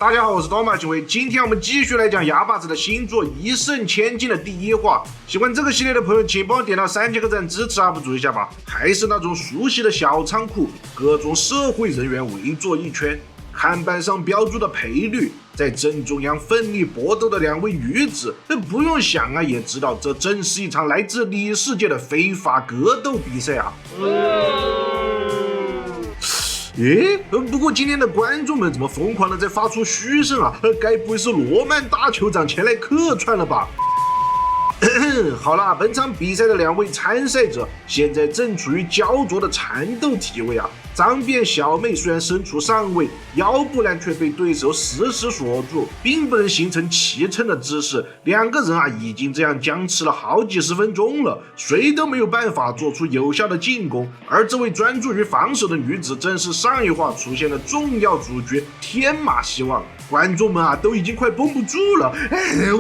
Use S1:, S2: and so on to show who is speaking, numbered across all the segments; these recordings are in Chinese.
S1: 大家好，我是多马警卫。今天我们继续来讲哑巴子的新作《一胜千金》的第一话。喜欢这个系列的朋友，请帮我点到3000个赞支持 UP 主一下吧。还是那种熟悉的小仓库，各种社会人员围坐一圈，看板上标注的赔率，在正中央奋力搏斗的2位女子，不用想啊，也知道这正是一场来自里世界的非法格斗比赛啊。不过今天的观众们怎么疯狂的在发出嘘声啊？该不会是罗曼大酋长前来客串了吧？好啦，本场比赛的2位参赛者现在正处于焦灼的缠斗体位啊。张变小妹虽然身处上位，腰部呢却被对手死死锁住，并不能形成齐撑的姿势。2个人啊已经这样僵持了好几十分钟了，谁都没有办法做出有效的进攻。而这位专注于防守的女子，正是上一话出现的重要主角天马希望。观众们啊都已经快绷不住了。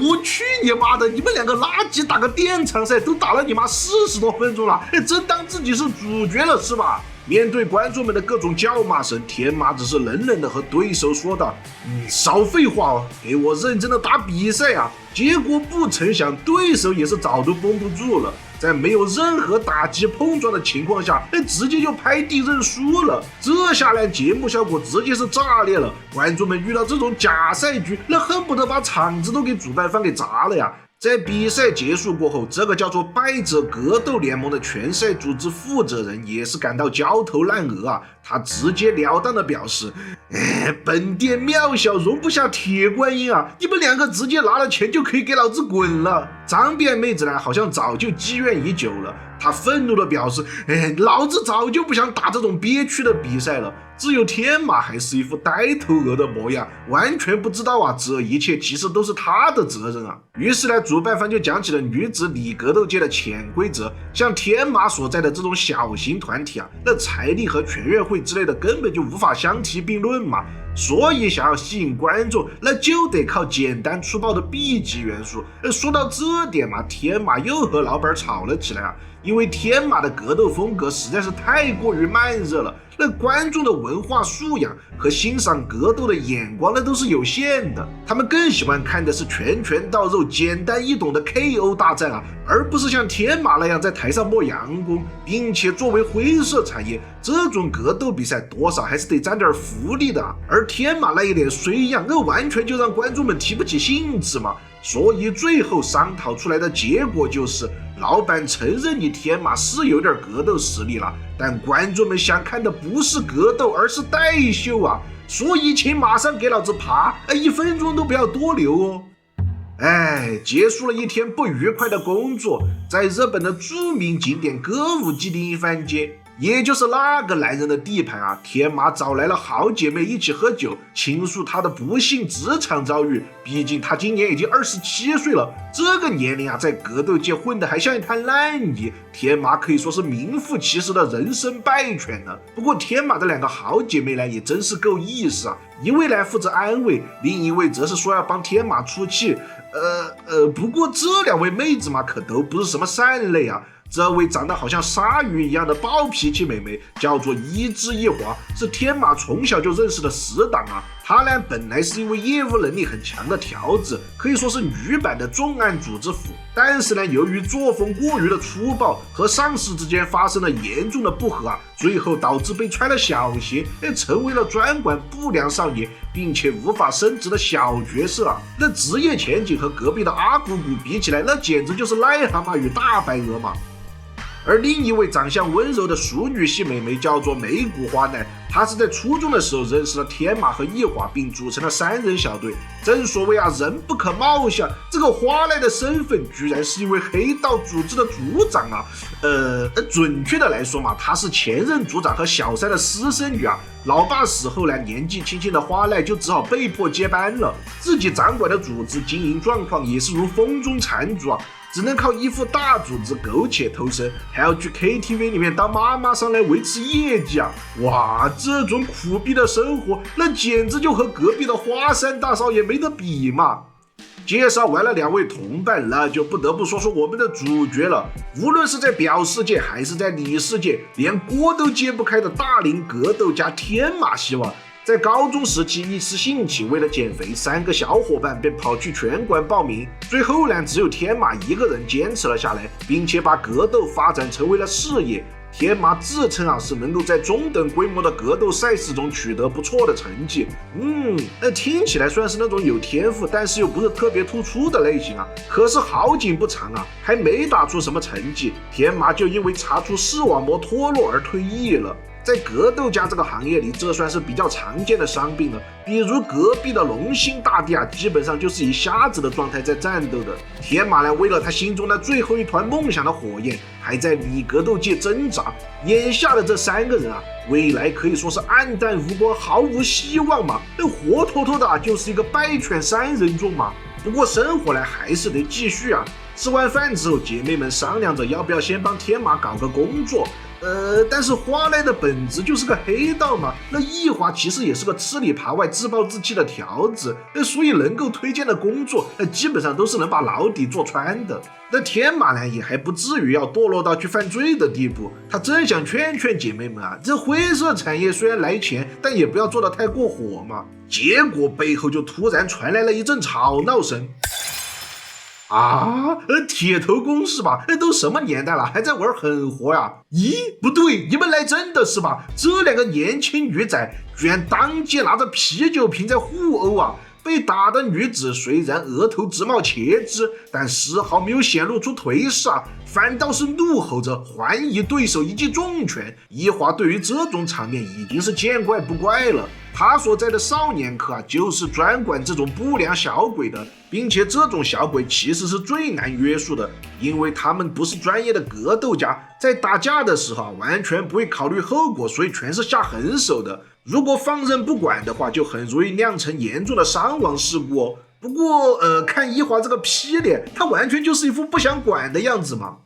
S1: 我去你妈的！你们2个垃圾打个电场赛都打了你妈40多分钟了，真当自己是主角了是吧？面对观众们的各种叫骂声，天马只是冷冷的和对手说道：“少废话哦，给我认真的打比赛啊！”结果不成想，对手也是早都绷不住了，在没有任何打击碰撞的情况下，直接就拍地认输了。这下来节目效果直接是炸裂了，观众们遇到这种假赛局，那恨不得把场子都给主办方给砸了呀！在比赛结束过后，这个叫做败者格斗联盟的全赛组织负责人也是感到焦头烂额啊，他直截了当的表示：本店庙小容不下铁观音啊，你们2个直接拿了钱就可以给老子滚了。张变妹子呢好像早就积怨已久了，她愤怒的表示：老子早就不想打这种憋屈的比赛了。只有天马还是一副呆头鹅的模样，完全不知道啊，这一切其实都是他的责任啊。于是呢，主办方就讲起了女子里格斗界的潜规则，像天马所在的这种小型团体啊，那财力和全运会之类的根本就无法相提并论嘛。所以想要吸引观众，那就得靠简单粗暴的 B 级元素。说到这点嘛，天马又和老板吵了起来啊，因为天马的格斗风格实在是太过于慢热了，那观众的文化素养和欣赏格斗的眼光那都是有限的，他们更喜欢看的是拳拳到肉、简单易懂的 KO 大战啊，而不是像天马那样在台上磨洋工，并且作为灰色产业，这种格斗比赛多少还是得沾点福利的啊。而天马那一脸衰样，那完全就让观众们提不起兴致嘛。所以最后商讨出来的结果就是，老板承认你天马是有点格斗实力了，但观众们想看的不是格斗，而是带秀啊！所以请马上给老子爬，1分钟都不要多留哦！结束了一天不愉快的工作，在日本的著名景点歌舞伎町一番街，也就是那个男人的地盘啊，天马找来了好姐妹一起喝酒，倾诉她的不幸职场遭遇。毕竟她今年已经27岁了，这个年龄啊，在格斗界混得还像一滩烂泥，天马可以说是名副其实的人生败犬了。不过天马的2个好姐妹呢，也真是够意思啊，一位呢负责安慰，另一位则是说要帮天马出气。不过这2位妹子嘛，可都不是什么善类啊。这位长得好像鲨鱼一样的暴脾气妹妹叫做伊之一华，是天马从小就认识的死党啊。她呢本来是一位业务能力很强的条子，可以说是女版的重案组之父。但是呢，由于作风过于的粗暴，和上司之间发生了严重的不和啊，最后导致被穿了小鞋，成为了专管不良少年并且无法升职的小角色啊。那职业前景和隔壁的阿姑姑比起来，那简直就是癞蛤蟆与大白鹅嘛。而另一位长相温柔的熟女系美眉叫做梅谷花奈，她是在初中的时候认识了天马和一华，并组成了3人小队。正所谓啊，人不可貌相，这个花奈的身份居然是一位黑道组织的组长啊。准确的来说嘛，她是前任组长和小三的私生女啊。老爸死后呢，年纪轻轻的花奈就只好被迫接班了，自己掌管的组织经营状况也是如风中残烛啊。只能靠依附大组织苟且偷生，还要去 KTV 里面当妈妈桑来维持业绩啊！哇，这种苦逼的生活，那简直就和隔壁的花山大少爷没得比嘛！介绍完了2位同伴，那就不得不说说我们的主角了。无论是在表世界还是在里世界，连锅都揭不开的大龄格斗家天马希望。在高中时期一时兴起，为了减肥，3个小伙伴便跑去拳馆报名。最后呢，只有天马一个人坚持了下来，并且把格斗发展成为了事业。天马自称是能够在中等规模的格斗赛事中取得不错的成绩。听起来算是那种有天赋，但是又不是特别突出的类型啊。可是好景不长啊，还没打出什么成绩，天马就因为查出视网膜脱落而退役了。在格斗家这个行业里，这算是比较常见的伤病了。比如隔壁的龙兴大帝基本上就是以瞎子的状态在战斗的。天马呢，为了他心中的最后一团梦想的火焰，还在女格斗界挣扎。眼下的这3个人未来可以说是黯淡无光，毫无希望嘛。活脱脱的就是一个败犬3人众嘛。不过生活呢，还是得继续啊。吃完饭之后，姐妹们商量着要不要先帮天马搞个工作。但是花奈的本质就是个黑道嘛，那易华其实也是个吃里扒外、自暴自弃的条子，所以能够推荐的工作，基本上都是能把牢底坐穿的。那天马呢，也还不至于要堕落到去犯罪的地步。他真想劝劝姐妹们这灰色产业虽然来钱，但也不要做得太过火嘛。结果背后就突然传来了一阵吵闹声。铁头功是吧？都什么年代了，还在玩狠活呀？咦，不对，你们来真的是吧？这2个年轻女仔居然当街拿着啤酒瓶在互殴啊！被打的女子虽然额头直冒茄汁，但丝毫没有显露出颓势反倒是怒吼着还以对手一记重拳。一华对于这种场面已经是见怪不怪了。他所在的少年科就是专管这种不良小鬼的，并且这种小鬼其实是最难约束的，因为他们不是专业的格斗家，在打架的时候完全不会考虑后果，所以全是下狠手的。如果放任不管的话，就很容易酿成严重的伤亡事故哦。不过看一华这个屁脸，他完全就是一副不想管的样子嘛。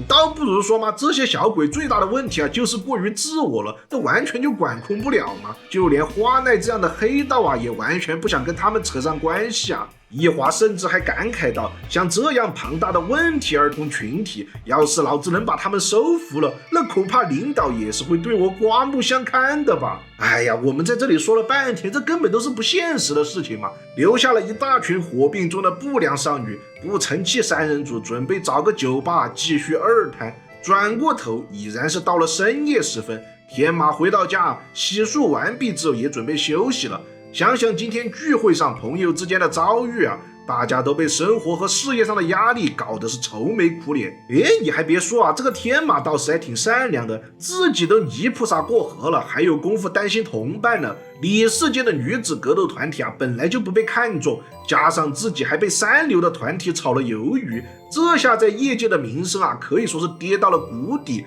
S1: 倒不如说嘛，这些小鬼最大的问题就是过于自我了，这完全就管控不了嘛。就连花奈这样的黑道也完全不想跟他们扯上关系一华甚至还感慨道，像这样庞大的问题儿童群体，要是老子能把他们收服了，那恐怕领导也是会对我刮目相看的吧。哎呀，我们在这里说了半天，这根本都是不现实的事情嘛。留下了一大群火并中的不良少女，不成器3人组准备找个酒吧继续二摊。转过头已然是到了深夜时分，天马回到家洗漱完毕之后也准备休息了。想想今天聚会上朋友之间的遭遇大家都被生活和事业上的压力搞得是愁眉苦脸。你还别说这个天马倒是还挺善良的，自己都泥菩萨过河了，还有功夫担心同伴呢。李世界的女子格斗团体本来就不被看重，加上自己还被3流的团体炒了鱿鱼，这下在业界的名声可以说是跌到了谷底。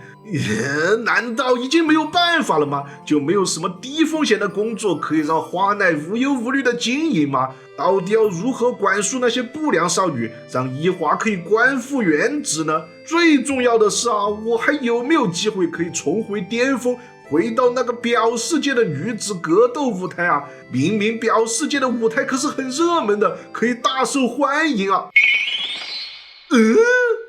S1: 难道已经没有办法了吗？就没有什么低风险的工作可以让花奈无忧无虑的经营吗？到底要如何管束那些不良少女，让一华可以官复原职呢？最重要的是我还有没有机会可以重回巅峰，回到那个表世界的女子格斗舞台明明表世界的舞台可是很热门的，可以大受欢迎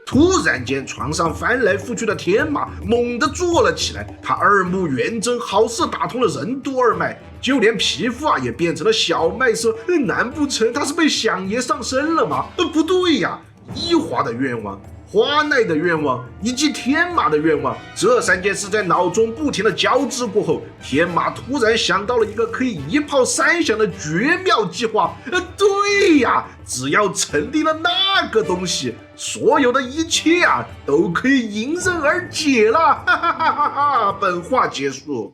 S1: 突然间，床上翻来覆去的天马猛地坐了起来，他耳目圆睁，好似打通了任督二脉，就连皮肤也变成了小麦色。难不成他是被响爷上身了吗？不对呀，一华的愿望、花奈的愿望以及天马的愿望，这3件事在脑中不停的交织过后，天马突然想到了一个可以一炮3响的绝妙计划。对呀，只要成立了那个东西，所有的一切都可以迎刃而解了。哈哈哈哈！本话结束。